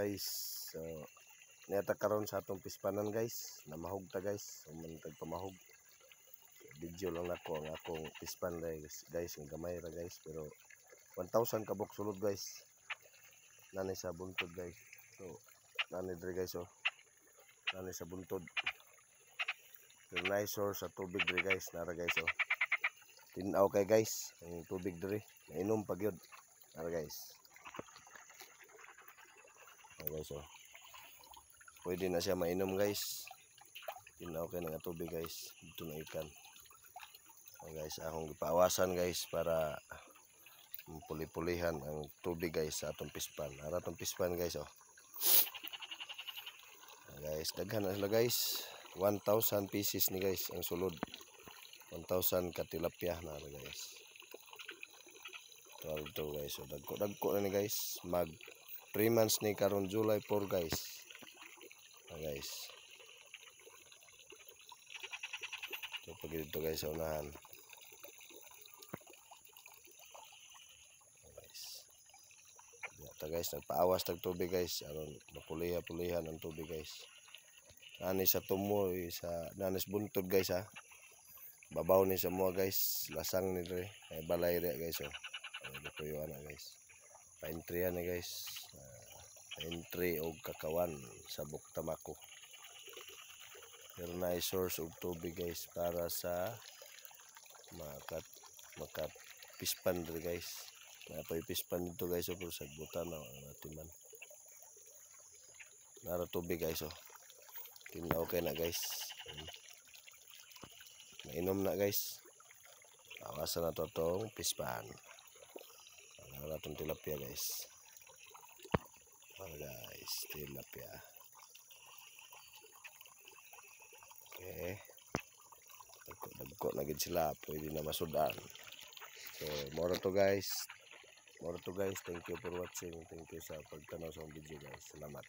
guys. So neta karon sa atong pispanan guys, na mahugta guys. Umantag pamahug. Video lang nako ang akong pispan guys, ang gamay ra guys, pero 1,000 kabok sulod guys. Nani sa buntod guys. So nani dre guys oh. Nani sa buntod. Pero nice source sa tubig dre guys, nara guys oh. Tinaw kay guys, ang tubig dre. Mainom pag yun. Nara guys. Guys oh. Pwede na siya mainom guys. Tinaw kay nga tubig guys. Dito na ikan. Guys, akong ipaawasan guys para puli-pulihan ang tubig guys sa atong pispan. Ara atong pispan guys oh. Guys, daghan na sila guys. 1,000 pieces ni guys ang sulod. 1,000 ka tilapia na guys. Ito guys, so dagko na ni guys. Mag 3 months ni karon July 4 guys. Guys. So pag dito guys sa unahan. Guys, nagpaawas tag tubig guys, aron mapuliha-pulihan ang tubig guys. Nani sa tumo sa nanis buntod guys ha. Babaw ni sa mga guys, lasang ni dre, ay balay re guys oh. Dito yo ana guys. Pine tree na guys. Pine tree og kakawan sa buktamako. Pero na source og tubig guys para sa makat pispan dre guys. Napoy pispan dito guys oh, sa butan na timan. Nara tubig guys oh. Tinaw kay na guys. Mainom na guys. Awasan na to tong pispan. Nara tong tilapia guys. Guys, tilapia. Okay. Dagko na gid sila, pwede na masudan. So, more to guys. Thank you for watching. Thank you sa pagtanaw sa video guys. Salamat.